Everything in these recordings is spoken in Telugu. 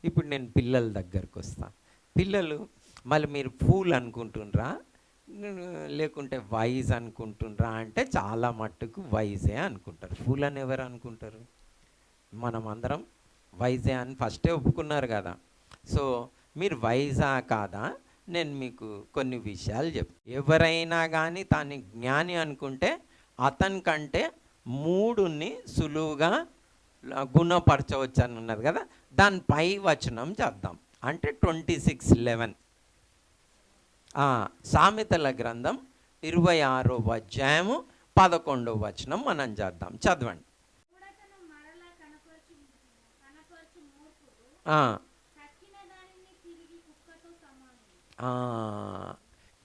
ఇప్పుడు నేను పిల్లల దగ్గరకు వస్తా. పిల్లలు మళ్ళీ మీరు ఫూల్ అనుకుంటుండ్రా లేకుంటే వైజ్ అనుకుంటుండ్రా అంటే చాలా మట్టుకు వైజే అనుకుంటారు. ఫూల్ అని ఎవరు అనుకుంటారు? మనం అందరం వైజే అని ఫస్టే ఒప్పుకున్నారు కదా. సో మీరు వైజా కాదా, నేను మీకు కొన్ని విషయాలు ఎవరైనా కానీ తాను జ్ఞాని అనుకుంటే అతని కంటే మూడుని సులువుగా గుణపరచవచ్చు అని ఉన్నది కదా. దాని పై వచనం చేద్దాం. అంటే 26:11 సామెతల గ్రంథం 26వ అధ్యాయము 11వ వచనం మనం చేద్దాం. చదవండి.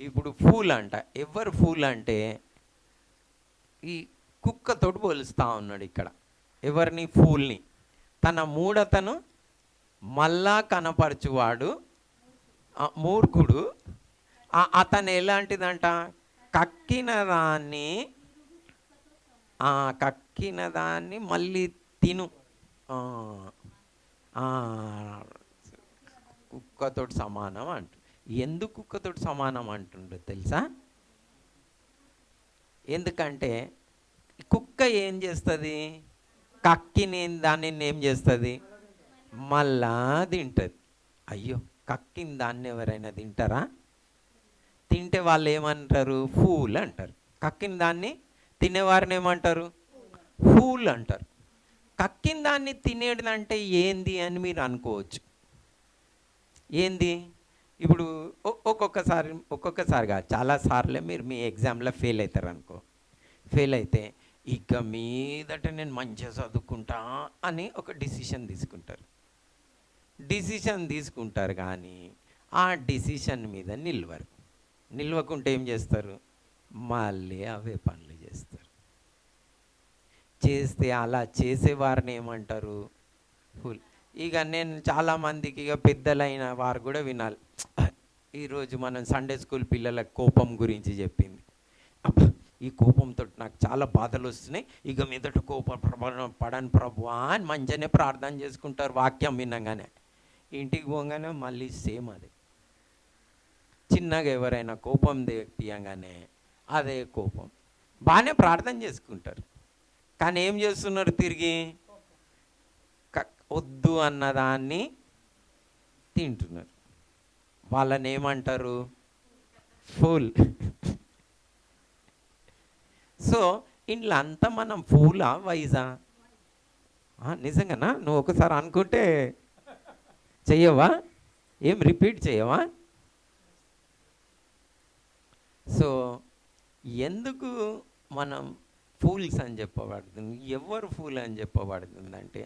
ఇప్పుడు ఫూల్ అంట. ఎవరు ఫూల్ అంటే ఈ కుక్కతోటి పోలుస్తూ ఉన్నాడు ఇక్కడ. ఎవరిని? ఫూల్ని. తన మూఢతను మళ్ళా కనపరచువాడు మూర్ఖుడు. అతను ఎలాంటిదంట? కక్కిన దాన్ని మళ్ళీ తిను. కుక్కతోటి సమానం అంటు. ఎందుకు కుక్కతోటి సమానం అంటుండ్రు తెలుసా? ఎందుకంటే కుక్క ఏం చేస్తుంది? కక్కిని దాన్ని ఏం చేస్తుంది? మళ్ళా తింటుంది. అయ్యో, కక్కిన దాన్ని ఎవరైనా తింటారా? తింటే వాళ్ళు ఏమంటారు? ఫూల్ అంటారు. కక్కిన దాన్ని తినేవారిని ఏమంటారు? ఫూల్ అంటారు. కక్కిన దాన్ని తినేదంటే ఏంది అని మీరు అనుకోవచ్చు. ఏంది? ఇప్పుడు ఒక్కొక్కసారి కాదు, చాలాసార్లే మీరు మీ ఎగ్జామ్లో ఫెయిల్ అవుతారు అనుకో. ఫెయిల్ అయితే ఇక మీదట నేను మంచిగా చదువుకుంటా అని ఒక డిసిషన్ తీసుకుంటారు కానీ ఆ డిసిషన్ మీద నిల్వకుంటే ఏం చేస్తారు? మళ్ళీ అవే పనులు చేస్తే అలా చేసేవారిని ఏమంటారు? ఫుల్. ఇక నేను చాలామందికి ఇక పెద్దలైన వారు కూడా వినాలి. ఈరోజు మనం సండే స్కూల్ పిల్లల కోపం గురించి చెప్పింది. ఈ కోపంతో నాకు చాలా బాధలు వస్తున్నాయి, ఇక మీదట పడని ప్రభువా అని మంచిగానే ప్రార్థన చేసుకుంటారు వాక్యం వినగానే. ఇంటికి పోగానే మళ్ళీ సేమ్ అదే. చిన్నగా ఎవరైనా కోపం తీయగానే అదే కోపం. బాగానే ప్రార్థన చేసుకుంటారు కానీ ఏం చేస్తున్నారు? తిరిగి వద్దు అన్నదాన్ని తింటున్నారు. వాళ్ళని ఏమంటారు? ఫూల్. సో ఇంట్లో అంతా మనం ఫూలా వైజా? నిజంగానా? నువ్వు ఒకసారి అనుకుంటే చెయ్యవా? ఏం రిపీట్ చేయవా? సో ఎందుకు మనం ఫూల్స్ అని చెప్పబడుతుంది? ఎవరు ఫూల్ అని చెప్పబడుతుంది అంటే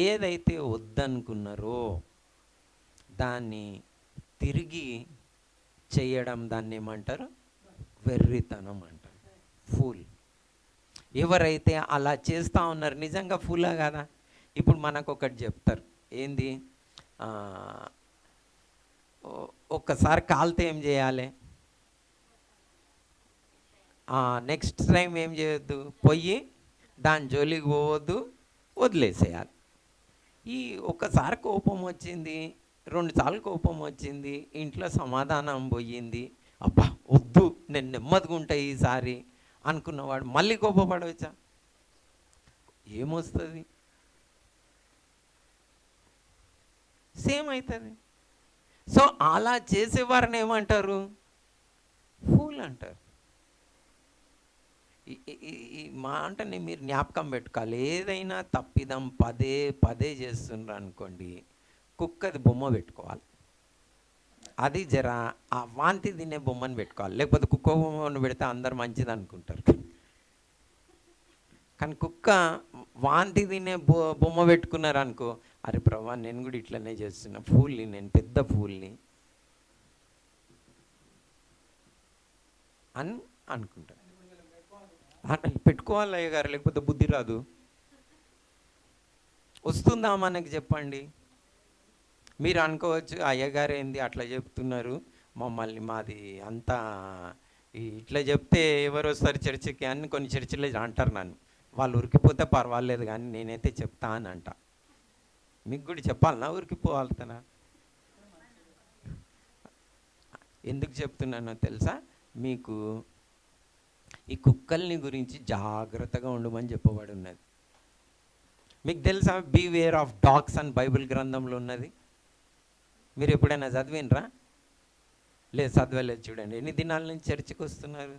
ఏదైతే వద్దనుకున్నారో దాన్ని తిరిగి చేయడం, దాన్ని ఏమంటారు? వెర్రితనం అంటారు. ఫూల్. ఎవరైతే అలా చేస్తూ ఉన్నారు నిజంగా ఫూలా కదా? ఇప్పుడు మనకు ఒకటి చెప్తారు. ఏంది? ఒక్కసారి కాలితే ఏం చేయాలి? నెక్స్ట్ టైం ఏం చేయొద్దు, పోయి దాని జోలికి పోవద్దు, వదిలేసేయాలి. ఈ ఒక్కసారి కోపం వచ్చింది, 2 సార్లు కోపం వచ్చింది, ఇంట్లో సమాధానం పోయింది, అబ్బా వద్దు నేను నెమ్మదిగా ఉంటాయి ఈసారి అనుకున్నవాడు మళ్ళీ కోపపడవచ్చా? ఏమొస్తుంది? సేమ్ అవుతుంది. సో అలా చేసేవారిని ఏమంటారు? ఫూల్ అంటారు. ఈ మాటని మీరు జ్ఞాపకం పెట్టుకోవాలి. ఏదైనా తప్పిదం పదే చేస్తుండ్రు అనుకోండి, కుక్కది బొమ్మ పెట్టుకోవాలి. అది జర ఆ వాంతి తినే బొమ్మను పెట్టుకోవాలి. లేకపోతే కుక్క బొమ్మను పెడితే అందరు మంచిది అనుకుంటారు. కానీ కుక్క వాంతి తినే బొమ్మ పెట్టుకున్నారు అనుకో, అరే ప్రభా నేను కూడా ఇట్లనే చేస్తున్నా, ఫూల్ని, నేను పెద్ద ఫూల్ని అని అనుకుంటారు. పెట్టుకోవాలి అయ్య గారు, లేకపోతే బుద్ధి రాదు. వస్తుందా మనకి? చెప్పండి. మీరు అనుకోవచ్చు అయ్యగారు ఏంది అట్లా చెప్తున్నారు మమ్మల్ని, మాది అంతా ఇట్లా చెప్తే ఎవరు వస్తారు చర్చికి అని కొన్ని చర్చిలో అంటారు. నన్ను వాళ్ళు ఉరికిపోతే పర్వాలేదు కానీ నేనైతే చెప్తా అని అంట. మీకు కూడా చెప్పాలనా ఊరికి పోవాలతనా? ఎందుకు చెప్తున్నానో తెలుసా? మీకు ఈ కుక్కల్ని గురించి జాగ్రత్తగా ఉండమని చెప్పబడి ఉన్నది. మీకు తెలుసా బీవేర్ ఆఫ్ డాగ్స్ అని బైబిల్ గ్రంథంలో ఉన్నది? మీరు ఎప్పుడైనా చదివినరా? లేదు, చదవలేదు. చూడండి, ఎన్ని దినాల నుంచి చర్చికి వస్తున్నారు.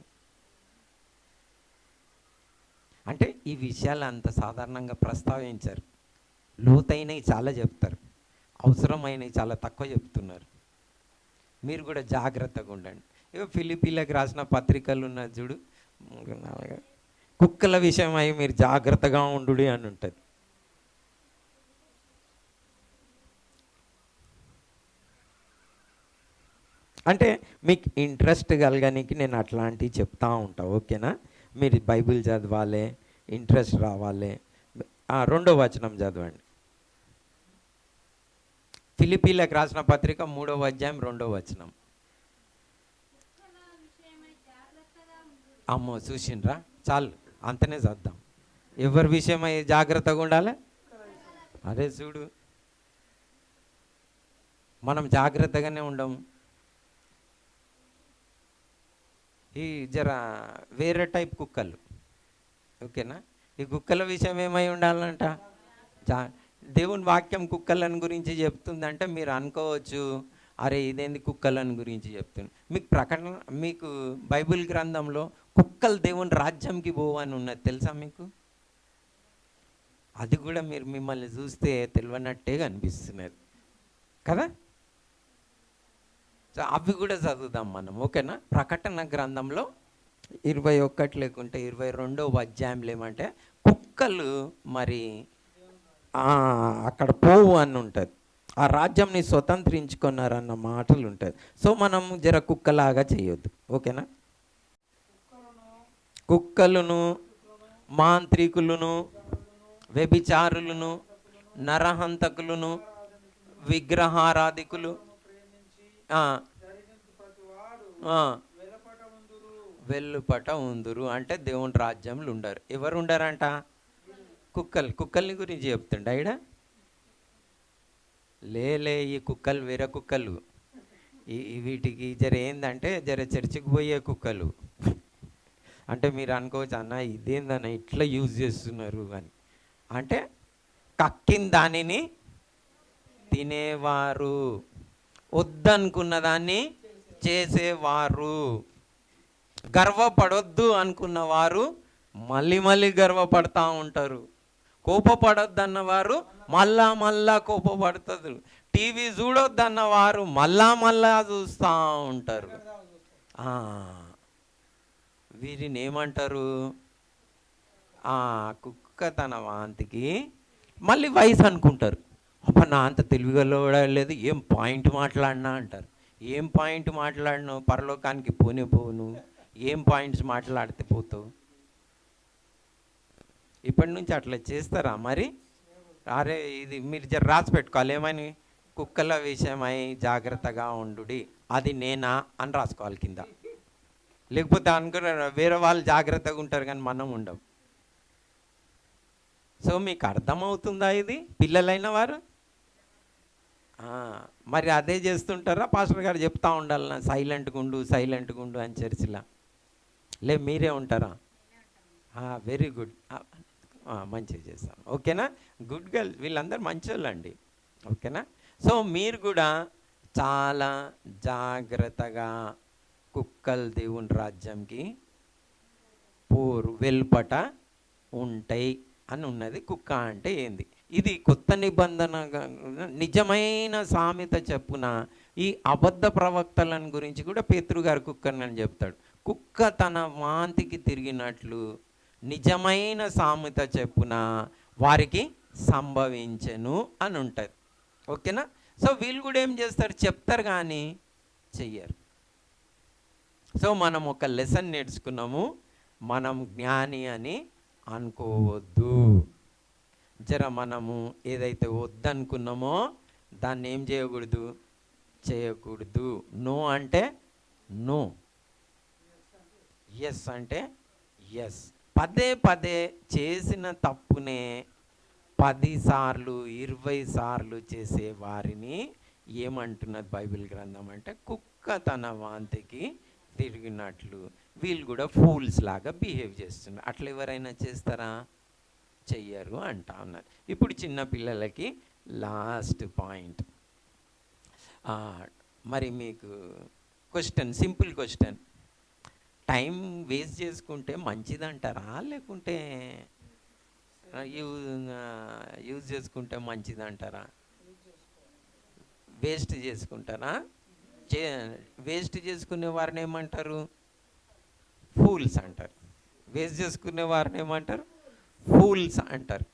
అంటే ఈ విషయాలు అంత సాధారణంగా ప్రస్తావించారు. లోతైనవి చాలా చెప్తారు, అవసరమైనవి చాలా తక్కువ చెప్తున్నారు. మీరు కూడా జాగ్రత్తగా ఉండండి. ఇక ఫిలిప్పీలకు రాసిన పత్రికలు ఉన్నది చూడు, కుక్కల విషయమై మీరు జాగ్రత్తగా ఉండు అని ఉంటుంది. అంటే మీకు ఇంట్రెస్ట్ కలగడానికి నేను అట్లాంటివి చెప్తా ఉంటా, ఓకేనా? మీరు బైబిల్ చదవాలి, ఇంట్రెస్ట్ రావాలి. 2వ వచనం చదవండి. ఫిలిప్పీలకు రాసిన పత్రిక 3వ అధ్యాయం 2వ వచనం. అమ్మో, చూసిండ్రా? చాలు, అంతనే చద్దాం. ఎవరి విషయమై జాగ్రత్తగా ఉండాలి? అదే చూడు, మనం జాగ్రత్తగానే ఉండము. ఈ జర వేరే టైప్ కుక్కలు, ఓకేనా? ఈ కుక్కల విషయం ఏమై ఉండాలంట? దేవుని వాక్యం కుక్కలను గురించి చెప్తుందంటే మీరు అనుకోవచ్చు, అరే ఇదేంది కుక్కలను గురించి చెప్తుంది. మీకు ప్రకటన, మీకు బైబిల్ గ్రంథంలో కుక్కలు దేవుని రాజ్యంకి పోవని ఉన్నది తెలుసా మీకు? అది కూడా మీరు మిమ్మల్ని చూస్తే తెలియనట్టే కనిపిస్తున్నది కదా. అవి కూడా చదువుదాం మనం, ఓకేనా? ప్రకటన గ్రంథంలో 21 లేకుంటే 22వ అధ్యాయంలో ఏమంటే కుక్కలు మరి అక్కడ పోవు అని ఉంటుంది. ఆ రాజ్యంని స్వతంత్రించుకున్నారన్న మాటలు ఉంటుంది. సో మనం జర కుక్కలాగా చేయొద్దు, ఓకేనా? కుక్కలను, మాంత్రికులను, వ్యభిచారులను, నరహంతకులను, విగ్రహారాధికులు, వెల్లుపట ఉందురు. అంటే దేవుని రాజ్యంలో ఉండరు. ఎవరు ఉండరంట? కుక్కల్ని గురించి చెప్తుండ ఈడ. లేలే, ఈ కుక్కలు వేరే కుక్కలు. వీటికి జర ఏందంటే జర చర్చికి పోయే కుక్కలు. అంటే మీరు అనుకోవచ్చు, అన్న ఇదేందన్న ఇట్లా యూజ్ చేస్తున్నారు అని. అంటే కక్కిన దానిని తినేవారు, వద్దనుకున్న దాన్ని చేసేవారు, గర్వపడొద్దు అనుకున్నవారు మళ్ళీ మళ్ళీ గర్వపడతా ఉంటారు. కోపపడొద్దు అన్నవారు మళ్ళా కోపపడుతుంది. టీవీ చూడొద్దన్నవారు మళ్ళా చూస్తూ ఉంటారు. వీరిని ఏమంటారు? కుక్క తన వాంతికి మళ్ళీ వయసు అనుకుంటారు. అబ్బా, నా అంత తెలివిగలలేదు, ఏం పాయింట్ మాట్లాడినా అంటారు. ఏం పాయింట్ మాట్లాడినావు? పరలోకానికి పోను, ఏం పాయింట్స్ మాట్లాడితే పోతావు? ఇప్పటి నుంచి అట్లా చేస్తారా మరి? అరే ఇది మీరు జర రాసి పెట్టుకోవాలి, ఏమని? కుక్కల విషయమై జాగ్రత్తగా ఉండు, అది నేనా అని రాసుకోవాలి కింద. లేకపోతే అనుకున్నారు వేరే వాళ్ళు జాగ్రత్తగా ఉంటారు కానీ మనం ఉండం. సో మీకు అర్థమవుతుందా ఇది? పిల్లలైన వారు మరి అదే చేస్తుంటారా? పాస్టర్ గారు చెప్తా ఉండాలన్నా సైలెంట్గా ఉండు అని చర్చిలా? లే, మీరే ఉంటారా? వెరీ గుడ్, మంచిగా చేస్తాను, ఓకేనా? గుడ్ గర్ల్, వీళ్ళందరూ మంచి వాళ్ళండి, ఓకేనా? సో మీరు కూడా చాలా జాగ్రత్తగా కుక్కలు దేవుని రాజ్యంకి పోరు, వెలుపట ఉంటాయి అని ఉన్నది. కుక్క అంటే ఏంది? ఇది కొత్త నిబంధన నిజమైన సామెత చెప్పున ఈ అబద్ధ ప్రవక్తలను గురించి కూడా పేతురు గారు కుక్కని అని చెప్తాడు. కుక్క తన వాంతికి తిరిగినట్లు నిజమైన సామెత చెప్పున వారికి సంభవించెను అని ఉంటుంది, ఓకేనా? సో వీళ్ళు కూడా ఏం చేస్తారు? చెప్తారు కానీ చెయ్యరు. సో మనం ఒక లెసన్ నేర్చుకున్నాము, మనం జ్ఞాని అని అనుకోవద్దు. జర మనము ఏదైతే వద్దనుకున్నామో దాన్ని ఏం చేయకూడదు. నో అంటే నో, ఎస్ అంటే ఎస్. పదే చేసిన తప్పునే 10 సార్లు 20 సార్లు చేసే వారిని ఏమంటున్నది బైబిల్ గ్రంథం అంటే, కుక్క తన వాంతికి తిరిగినట్లు వీళ్ళు కూడా ఫూల్స్ లాగా బిహేవ్ చేస్తున్నారు. అట్లా ఎవరైనా చేస్తారా? చెయ్యరు అంటా ఉన్నారు. ఇప్పుడు చిన్న పిల్లలకి లాస్ట్ పాయింట్. మరి మీకు question, simple question, time waste చేసుకుంటే మంచిదంటారా లేకుంటే యూజ్ చేసుకుంటే మంచిదంటారా? వేస్ట్ చేసుకుంటారా? వేస్ట్ చేసుకునే వారిని ఏమంటారు? ఫూల్స్ అంటారు. వేస్ట్ చేసుకునే వారిని ఏమంటారు? ఫూల్స్ అంటారు.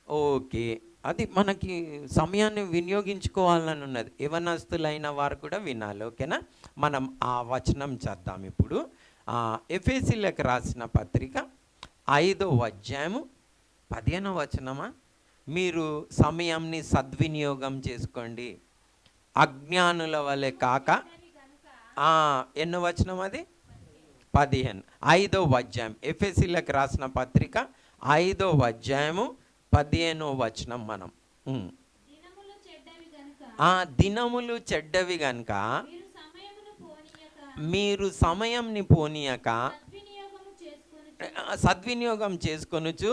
ఓకే, అది మనకి సమయాన్ని వినియోగించుకోవాలని ఉన్నది. యవనస్తులైన వారు కూడా వినాలి. ఓకేనా? మనం ఆ వచనం చేద్దాం ఇప్పుడు. ఎఫెసీయులకు రాసిన పత్రిక 5వ అధ్యాయము 15వ వచనమా? మీరు సమయాన్ని సద్వినియోగం చేసుకోండి, అజ్ఞానుల వలె కాక. ఎన్నో వచనం అది? 15. 5వ అధ్యాయం ఎఫెసీయులకు రాసిన పత్రిక 5వ అధ్యాయము 15వ వచనం. మనం దినములు చెడ్డవి గనుక మీరు సమయంని పోనీయక సద్వినియోగం చేసుకొనుచు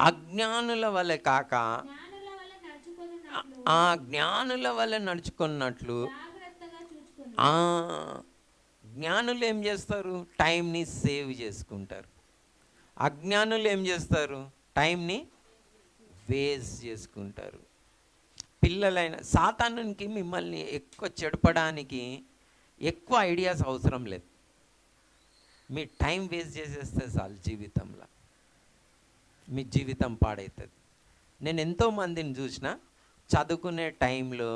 అజ్ఞానుల వలె కాక జ్ఞానుల వలె నడుచుకున్నట్లు. జ్ఞానులు ఏం చేస్తారు? టైంని సేవ్ చేసుకుంటారు. అజ్ఞానులు ఏం చేస్తారు? టైంని వేస్ట్ చేసుకుంటారు. పిల్లలైన సాతానునికి మిమ్మల్ని ఎక్కువ చెడపడానికి ఎక్కువ ఐడియాస్ అవసరం లేదు. మీ టైం వేస్ట్ చేసేస్తే చాలు, జీవితంలో మీ జీవితం పాడవుతుంది. నేను ఎంతోమందిని చూసిన, చదువుకునే టైంలో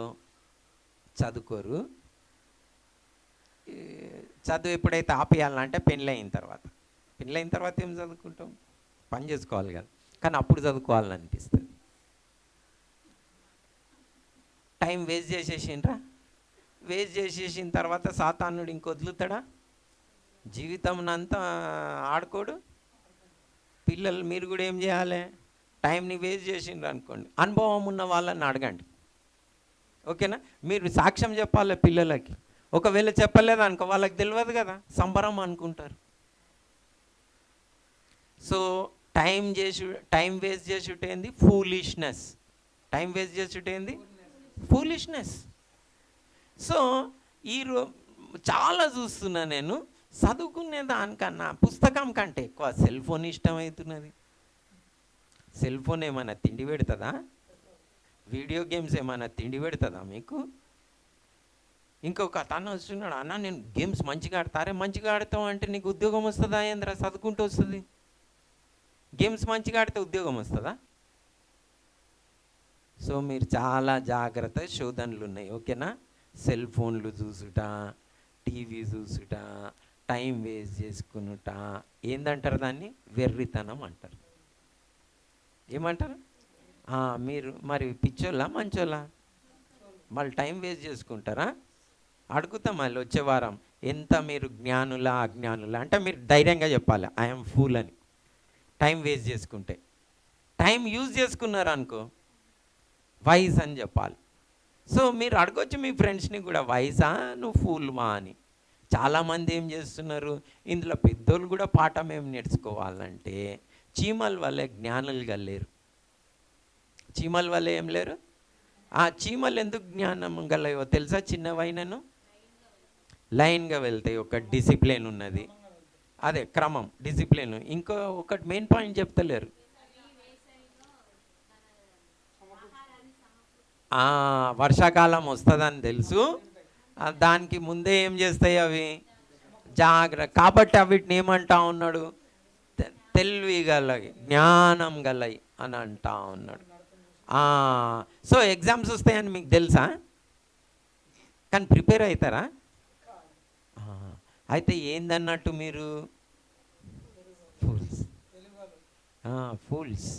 చదువుకోరు. చదువు ఎప్పుడైతే ఆపేయాలంటే పెళ్ళైన తర్వాత ఏం చదువుకుంటాం? పని చేసుకోవాలి కదా, కానీ అప్పుడు చదువుకోవాలని అనిపిస్తుంది. Time waste చేసేసిండ్రా? వేస్ట్ చేసేసిన తర్వాత సాతానుడు ఇంకొదులుతాడా? జీవితం అంతా ఆడుకోడు. పిల్లలు మీరు కూడా ఏం చేయాలి? టైంని వేస్ట్ చేసిండ్రు అనుకోండి, అనుభవం ఉన్న వాళ్ళని అడగండి. ఓకేనా? మీరు సాక్ష్యం చెప్పాలి పిల్లలకి. ఒకవేళ చెప్పలేదు అనుకో, వాళ్ళకి తెలియదు కదా, సంబరం అనుకుంటారు. సో టైం వేస్ట్ చేసుట ఏంది? ఫూలిష్నెస్. టైం వేస్ట్ చేసుట ఏంది? ఫూలిష్నెస్. సో చాలా చూస్తున్నా నేను, చదువుకునే దానికన్నా పుస్తకం కంటే ఎక్కువ సెల్ ఫోన్ ఇష్టమవుతున్నది. సెల్ ఫోన్ ఏమైనా తిండి పెడుతుందా? వీడియో గేమ్స్ ఏమైనా తిండి పెడుతుందా మీకు? ఇంకొక అతను వస్తున్నాడు, అన్న నేను గేమ్స్ మంచిగా ఆడతారే. మంచిగా ఆడతావు అంటే నీకు ఉద్యోగం వస్తుందా? ఏంద్రా చదువుకుంటూ వస్తుంది? గేమ్స్ మంచిగా ఆడితే ఉద్యోగం వస్తుందా? సో మీరు చాలా జాగ్రత్త, శోధనలు ఉన్నాయి. ఓకేనా? సెల్ ఫోన్లు చూసుట, టీవీ చూసుట, టైం వేస్ట్ చేసుకునుట ఏందంటారు? దాన్ని వెర్రితనం అంటారు. ఏమంటారు? మీరు మరి పిచ్చోళ్ళా మంచోళ్ళా? మళ్ళీ టైం వేస్ట్ చేసుకుంటారా? అడుగుతాం మళ్ళీ వచ్చే వారం, ఎంత మీరు జ్ఞానులా అజ్ఞానులా అంటే మీరు ధైర్యంగా చెప్పాలి ఐఎమ్ ఫూల్ అని. టైం వేస్ట్ చేసుకుంటే. టైం యూజ్ చేసుకున్నారు అనుకో, వైజ్ అని చెప్పాలి. సో మీరు అడగొచ్చు మీ ఫ్రెండ్స్ని కూడా, వైజా నువ్వు ఫూల్వా అని. చాలామంది ఏం చేస్తున్నారు, ఇందులో పెద్దోళ్ళు కూడా పాఠం ఏం నేర్చుకోవాలంటే, చీమల వల్లే జ్ఞానులుగా లేరు. చీమల వల్ల ఏం లేరు? చీమలు ఎందుకు జ్ఞానం గలవో తెలుసా? చిన్నవైనను లైన్గా వెళ్తాయి. ఒక డిసిప్లిన్ ఉన్నది, అదే క్రమం, డిసిప్లిన్. ఇంకో ఒకటి మెయిన్ పాయింట్ చెప్తలేరు. వర్షాకాలం వస్తుందని తెలుసు, దానికి ముందే ఏం చేస్తాయి అవి? జాగ్రత్త. కాబట్టి వీటిని ఏమంటా ఉన్నాడు? తెలివి గలయి, జ్ఞానం గలయి అని అంటా ఉన్నాడు. సో ఎగ్జామ్స్ వస్తాయని మీకు తెలుసా? కానీ ప్రిపేర్ అవుతారా? అయితే ఏందన్నట్టు మీరు ఫూల్స్.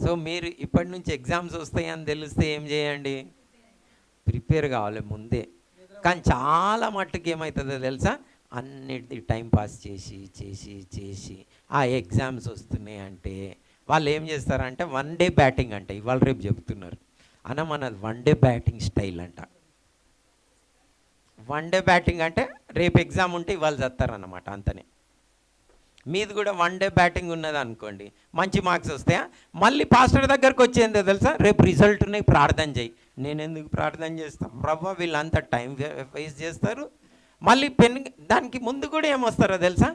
సో మీరు ఇప్పటి నుంచి ఎగ్జామ్స్ వస్తాయని తెలిస్తే ఏం చేయండి? ప్రిపేర్ కావాలి ముందే. కానీ చాలా మట్టుకు ఏమవుతుందో తెలుసా? అన్నిటి టైం పాస్ చేసి చేసి చేసి ఆ ఎగ్జామ్స్ వస్తున్నాయి అంటే వాళ్ళు ఏం చేస్తారంటే 1 డే బ్యాటింగ్ అంటే ఇవాళ రేపు చెప్తున్నారు అన్న మనది 1 డే బ్యాటింగ్ స్టైల్ అంట. 1 డే బ్యాటింగ్ అంటే రేపు ఎగ్జామ్ ఉంటే ఇవాళ చస్తారన్నమాట అంతనే. మీది కూడా 1 డే బ్యాటింగ్ ఉన్నది అనుకోండి, మంచి మార్క్స్ వస్తాయా, మళ్ళీ పాస్టర్ దగ్గరకు వచ్చేందో తెలుసా, రేపు రిజల్ట్ ఉన్నాయి ప్రార్థన చేయి. నేను ఎందుకు ప్రార్థన చేస్తాను ప్రభా, వీళ్ళంతా టైం వేస్ట్ చేస్తారు. మళ్ళీ పెన్, దానికి ముందు కూడా ఏమొస్తారో తెలుసా,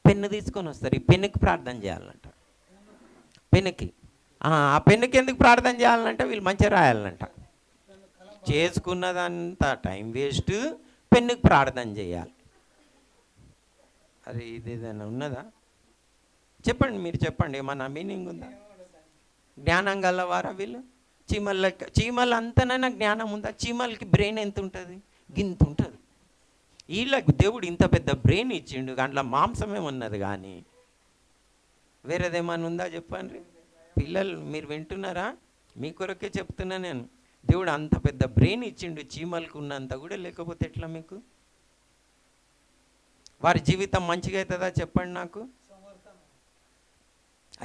పెన్ను తీసుకొని వస్తారు. ఈ పెన్నుకి ప్రార్థన చేయాలంట. పెన్నుకి, ఆ పెన్నుకి ఎందుకు ప్రార్థన చేయాలంటే వీళ్ళు మంచిగా రాయాలంట. చేసుకున్నదంతా టైం వేస్ట్, పెన్నుకి ప్రార్థన చేయాలి. అరే ఇది ఏదైనా ఉన్నదా చెప్పండి, మీరు చెప్పండి, ఏమన్నా మీనింగ్ ఉందా? జ్ఞానం గలవారా వీళ్ళు? చీమలు అంతనైనా జ్ఞానం ఉందా? చీమలకి బ్రెయిన్ ఎంత ఉంటుంది? గింత ఉంటుంది. వీళ్ళకి దేవుడు ఇంత పెద్ద బ్రెయిన్ ఇచ్చిండు, దాంట్లో మాంసమే ఉన్నది, కానీ వేరేదేమన్నా ఉందా చెప్పండి. పిల్లలు మీరు వింటున్నారా? మీ కొరకే చెప్తున్నా నేను. దేవుడు అంత పెద్ద బ్రెయిన్ ఇచ్చిండు, చీమలకు ఉన్నంత కూడా లేకపోతే ఎట్లా మీకు? వారి జీవితం మంచిగా అవుతుందా చెప్పండి నాకు?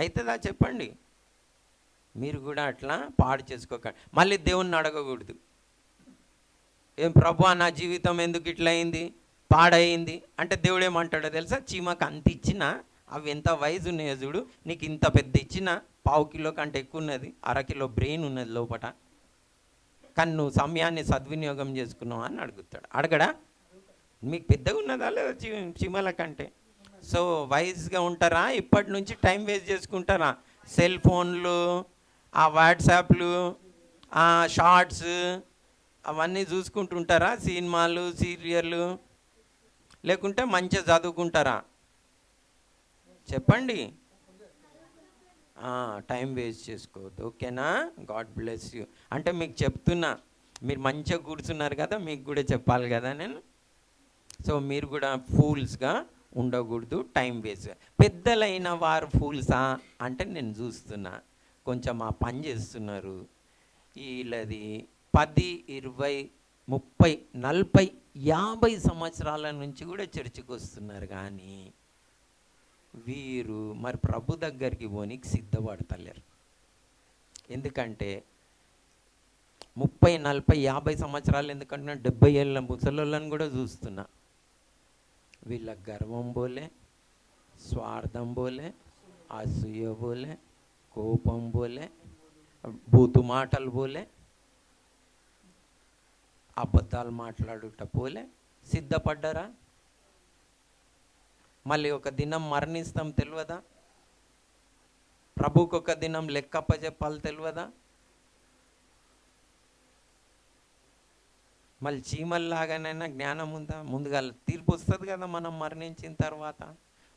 అవుతుందా చెప్పండి? మీరు కూడా అట్లా పాడు చేసుకోకండి. మళ్ళీ దేవుణ్ణి అడగకూడదు, ఏం ప్రభు నా జీవితం ఎందుకు ఇట్లా అయింది, పాడయింది అంటే. దేవుడు ఏమంటాడో తెలుసా, చీమకు అంత ఇచ్చినా, అవి ఎంత వయసు ఉన్నాయో చూడు, నీకు ఇంత పెద్ద ఇచ్చిన, 1/2 కిలో కంటే ఎక్కువ ఉన్నది, 1/2 కిలో బ్రెయిన్ ఉన్నది లోపల, కానీ నువ్వు సమయాన్ని సద్వినియోగం చేసుకున్నావు అని అడుగుతాడు. అడగడా? మీకు పెద్దగా ఉన్నదా లేదా చీమల కంటే? సో వైజ్గా ఉంటారా? ఇప్పటి నుంచి టైం వేస్ట్ చేసుకుంటారా? సెల్ ఫోన్లు, ఆ వాట్సాప్లు, ఆ షార్ట్స్ అవన్నీ చూసుకుంటుంటారా? సినిమాలు, సీరియళ్ళు, లేకుంటే మంచిగా చదువుకుంటారా చెప్పండి? టైం వేస్ట్ చేసుకోవద్దు, ఓకేనా? God bless you. అంటే మీకు చెప్తున్నా, మీరు మంచిగా కూర్చున్నారు కదా, మీకు కూడా చెప్పాలి కదా నేను. సో మీరు కూడా ఫూల్స్గా ఉండకూడదు, టైం వేస్ట్. పెద్దలైన వారు ఫూల్సా అంటే నేను చూస్తున్నా, కొంచెం ఆ పని చేస్తున్నారు. వీళ్ళది 10, 20, 30, 40, 50 సంవత్సరాల నుంచి కూడా చర్చికి వస్తున్నారు, కానీ వీరు మరి ప్రభు దగ్గరికి పోనీకి సిద్ధపడతలేరు. ఎందుకంటే 30, 40, 50 సంవత్సరాలు ఎందుకంటే 70 ఏళ్ళ ముసలోళ్ళని కూడా చూస్తున్నా. వీళ్ళ గర్వం పోలే, స్వార్థం పోలే, అసూయ పోలే, కోపం పోలే, బూతు మాటలు పోలే, అబద్ధాలు మాట్లాడుట పోలే, సిద్ధపడ్డారా? మళ్ళీ ఒక దినం మరణిస్తాం తెలియదా? ప్రభువుకు ఒక దినం లెక్కప్ప చెప్పాలి తెలియదా? మళ్ళీ చీమల్లాగానైనా జ్ఞానం ఉందా? ముందుగా తీర్పు వస్తుంది కదా మనం మరణించిన తర్వాత,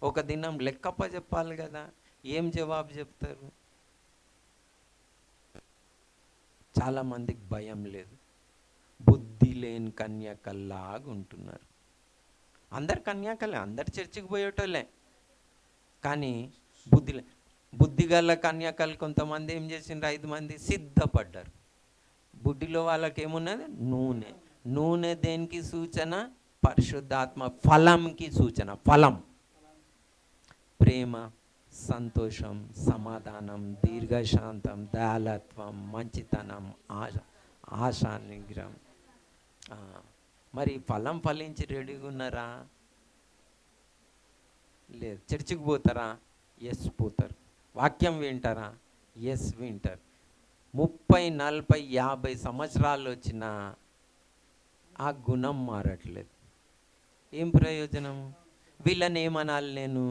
ఒక దినం లెక్కప్ప చెప్పాలి కదా, ఏం జవాబు చెప్తారు? చాలామందికి భయం లేదు, బుద్ధి లేని కన్యకల్లాగా ఉంటున్నారు. అందరు కన్యాకలే, అందరు చర్చికి పోయేటోళ్ళే, కానీ బుద్ధిగల కన్యాకలు కొంతమంది ఏం చేసిండ్రు, 5 మంది సిద్ధపడ్డారు. బుద్ధిలో వాళ్ళకి ఏమున్నది? నూనె. నూనె దేనికి సూచన? పరిశుద్ధాత్మ ఫలంకి సూచన. ఫలం ప్రేమ, సంతోషం, సమాధానం, దీర్ఘశాంతం, దయాలత్వం, మంచితనం, ఆశా నిగ్రహం. మరి ఫలం ఫలించి రెడీగా ఉన్నారా? లేదు. చర్చికి పోతారా? ఎస్ పోతారు. వాక్యం వింటారా? ఎస్ వింటారు. 30, 40, 50 సంవత్సరాలు వచ్చినా ఆ గుణం మారట్లేదు. ఏం ప్రయోజనం? వీళ్ళని ఏమనాలి నేను?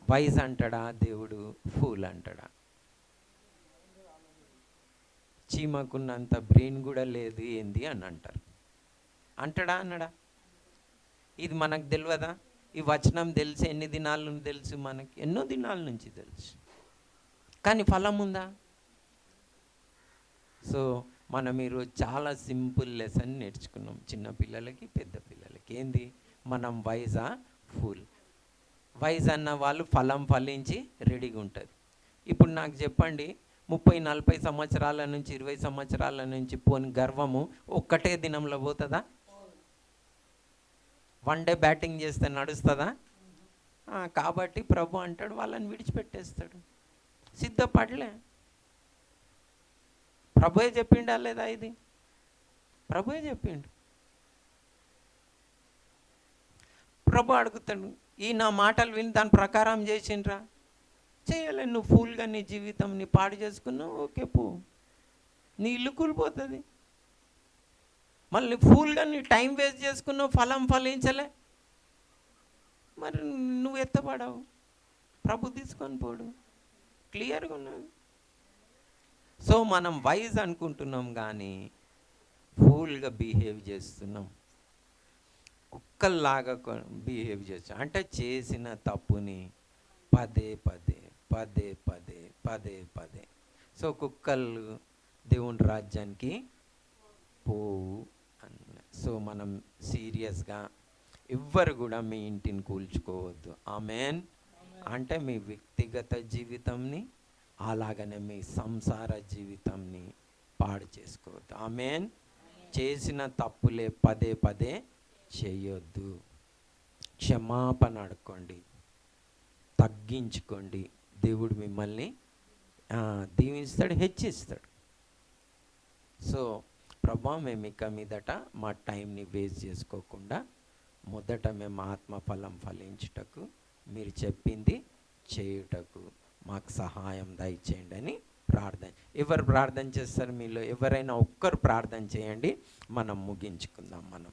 వైజ్ అంటాడా దేవుడు? ఫూల్ అంటాడా? చీమకున్నంత బ్రెయిన్ కూడా లేదు ఏంది అని అంటారు. అంటాడా అన్నాడా? ఇది మనకు తెలియదా? ఈ వచనం తెలిసి ఎన్ని దినాల నుంచి తెలుసు మనకి? ఎన్నో దినాల నుంచి తెలుసు, కానీ ఫలం ఉందా? సో మనం ఈరోజు చాలా సింపుల్ లెసన్ నేర్చుకున్నాం, చిన్న పిల్లలకి పెద్ద పిల్లలకి. ఏంది? మనం వైజా ఫుల్? వైజ్ అన్న వాళ్ళు ఫలం ఫలించి రెడీగా ఉంటుంది. ఇప్పుడు నాకు చెప్పండి, 30, 40 సంవత్సరాల నుంచి 20 సంవత్సరాల నుంచి పోని గర్వము ఒక్కటే దినంలో పోతుందా? 1 డే బ్యాటింగ్ చేస్తే నడుస్తుందా? కాబట్టి ప్రభు అంటాడు వాళ్ళని విడిచిపెట్టేస్తాడు. సిద్ధపడలే. ప్రభువే చెప్పిండా లేదా? ఇది ప్రభువే చెప్పిండు. ప్రభు అడుగుతాడు, ఈ నా మాటలు విని దాని ప్రకారం చేసిండ్రా? చేయలే. నువ్వు ఫుల్గా నీ జీవితం నీ పాడు చేసుకున్నావు, ఓకే పో, నీ ఇల్లు కూలిపోతుంది. మళ్ళీ ఫుల్గా నీ టైం వేస్ట్ చేసుకున్నావు, ఫలం ఫలించలే, మరి నువ్వు ఎత్తపడవు, ప్రభు తీసుకొని పోడు. క్లియర్గా ఉన్నది. సో మనం వైజ్ అనుకుంటున్నాం కానీ ఫుల్గా బిహేవ్ చేస్తున్నాం, కుక్కల్లాగా బిహేవ్ చేస్తాం. అంటే చేసిన తప్పుని పదే పదే పదే పదే పదే పదే. సో కుక్కలు దేవుని రాజ్యానికి పోవు అన్న. సో మనం సీరియస్గా ఎవ్వరు కూడా మీ ఇంటిని కూల్చుకోవద్దు. ఆమెన్. అంటే మీ వ్యక్తిగత జీవితంని అలాగనే మీ సంసార జీవితంని పాడు చేసుకోవద్దు. ఆమెన్. చేసిన తప్పులే పదే పదే చేయొద్దు. క్షమాపణ అడుక్కోండి, తగ్గించుకోండి. దేవుడు మిమ్మల్ని దీవిస్తాడు, హెచ్చిస్తాడు. సో ప్రభా, మేము ఇక మీదట మా టైంని వేస్ట్ చేసుకోకుండా మొదట మేము ఆత్మఫలం ఫలించుటకు, మీరు చెప్పింది చేయుటకు మాకు సహాయం దయచేయండి అని ప్రార్థన. ఎవరు ప్రార్థన చేస్తారు? మీలో ఎవరైనా ఒక్కరు ప్రార్థన చేయండి, మనం ముగించుకుందాం. మనం